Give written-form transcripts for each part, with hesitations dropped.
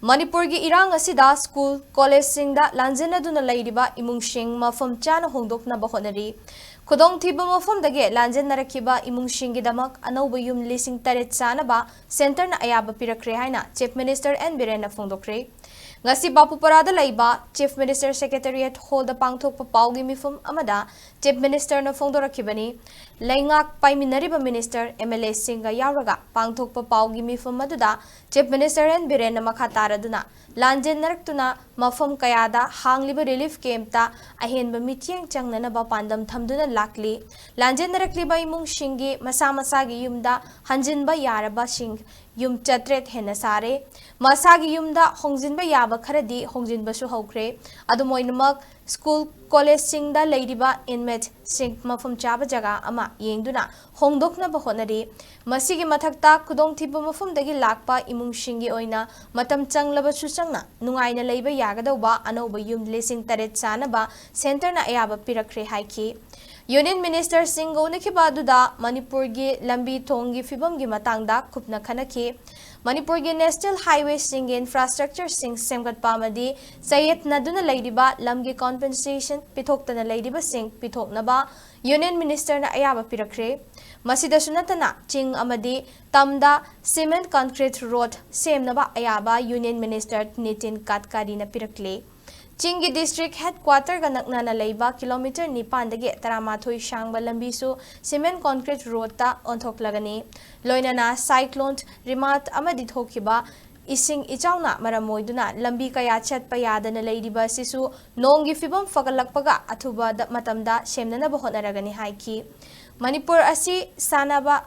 Manipur gi irang asida school college singda lanjennaduna leiriba imung sing mapham chana hongdoknaba honari khudong thiba mapham dage lanjennarakiba imung sing gi damak anauba yum Lising Sanaba center na Ayaba Pirakle haina Chief Minister N Biren na fongdokkhre ngasi Bapuparada leiba Chief Minister Secretariat Hall da pangthokpa paugi mifum amada Chief Minister na fongdorakibani leingak paiminariba Minister MLA singa yauraga pangthokpa paugi mifum maduda Chief Minister N Biren na makataraduna lanjennarakuna mapham kayada hangliba relief camp ahenba mityeng changnanaba pandam thamduna lakli lanjennarakliba imung shingi masa masagi yumda hanjinba yaraba sing yum chatret hena sare masagi yumda hongjinba yaba kharadi hongjinba su hokre adumoinamak school college singda leiriba inmate sing mapham chaba jaga ama yengduna hongdoknaba honari masigi mathakta khudong thiba mapham dagi lakpa imung shingi oina matam changlaba su changna nungaina leiba yagadauba anauba yum Lising Sanaba center na Ayaba Pirakle haiki Union Minister Singo Nikibaduda Manipur gi lambi thongi fibam gi matangda khupna khanaki Manipur gi National Highway sing infrastructure sing semgat pamadi sayet naduna leiriba lamgi compensation pithoktana leiriba sing pithoknaba Union Minister na Ayaba Pirakle masida sunatana ching amadi tamda cement concrete road semnaba Ayaba Union Minister Nitin Gadkari na Pirakle Chingi district headquarter ganakna na leiba kilometer nipan dagi taramathoi shangba lambisu cement concrete road ta onthoklagani loina na cyclone rimat amadi thokiba ising ichauna maramoiduna lambi kaya chatpa yadana leiriba sisu nongi fibam fagalakpaga athuba matamda semnana bahonaragani haiki Manipur asi Sanaba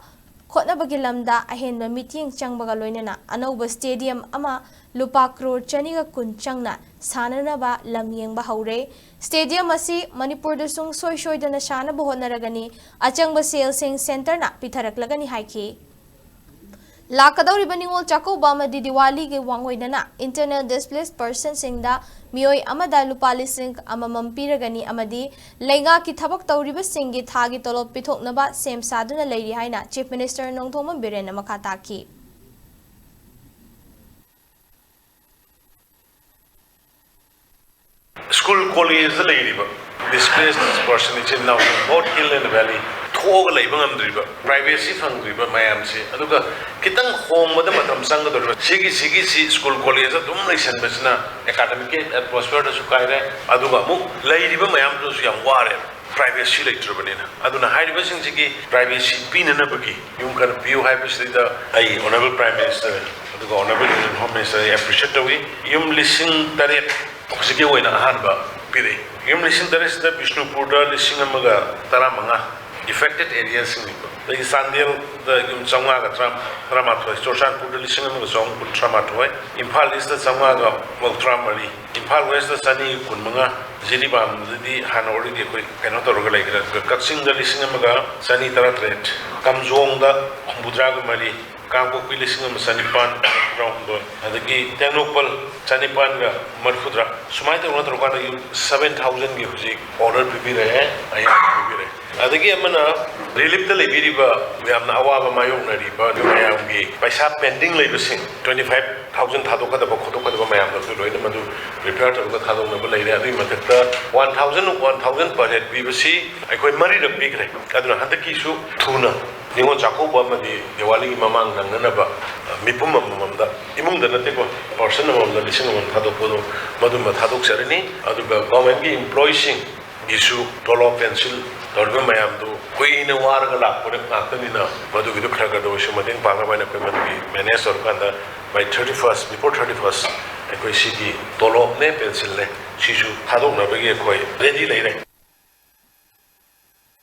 khotnabagi lamda ahenba meeting changbaga loinana anauba stadium ama lupa crore chaniga kun changna sananaba lamyeng bahaure stadium asi Manipur da sung soy dana shana bahonaragani achangba sales center na pitaraklagani haiki Lakadauri baningol chako bama di Diwali ge wangoidana internal displaced person singda mioi amada lupa lising amamam piragani amadi leiga ki thabak tauriba singi thagi tolop pithoknaba sem saduna leiri haina Chief Minister Nongthoma Biren makata ki School college the leiriba displaced person is in now both hill and valley thog leibang amdriba privacy fangriba mayamse aduga kitang home mada matam sanga dorba sigi school college dum nation besna academic atmosphere da sukaire aduga mu leiriba mayam to yam ware privacy lecture banina aduna haiba sing sigi privacy pinana bagi yum kan piu haiba sida ai honorable prime minister aduga honorable home minister appreciate we yum Lising Taret oxige oina hanba pire yum Lising Taret da Bishnupur da Lising amaga taramanga affected areas in the Sandil, the Samaga Tramato, Soshan put the Lising of the song put Tramato, Imphal is the Samaga Tramari, Imphal West the Sunny Kunmanga, Zilibam, the Hanori, cannot regulate the Katsing the Lising Amaga, Sunny Taratlet, Kamzong the Budraga Mari, Kampo Lising of Sanipan, and the Gi Tenopal, Sanipanga, Marfudra, Sumata Water 7,000 gives order to be there. I am to be there. Adagi amana relief the leiriba we am na awaba mayong na riba mayam gi paisa pending leibasing 25,000 thadoka da khodoka da mayam da loina madu repair to ka thadong na leire adu matakta 1,000 per head bibasi aikoi mari da bigre aduna handaki su thuna ningon chakoba madi Diwali mamang nanganaba mipum mamamda imung da nate ko person mamda lising mon thadopodo madu ma thadok sarani adu government gi employee gisu tolo pencil Torgo Mayamdu, Queen Warga Lapur, Antonina, Madugidu Kragadosh, Madin Pangabana, Menes or Kanda, by 31st, before 31st, a Quisiki, Tolo, Ne pencil, Shishu, Hadona, Begi, ready later.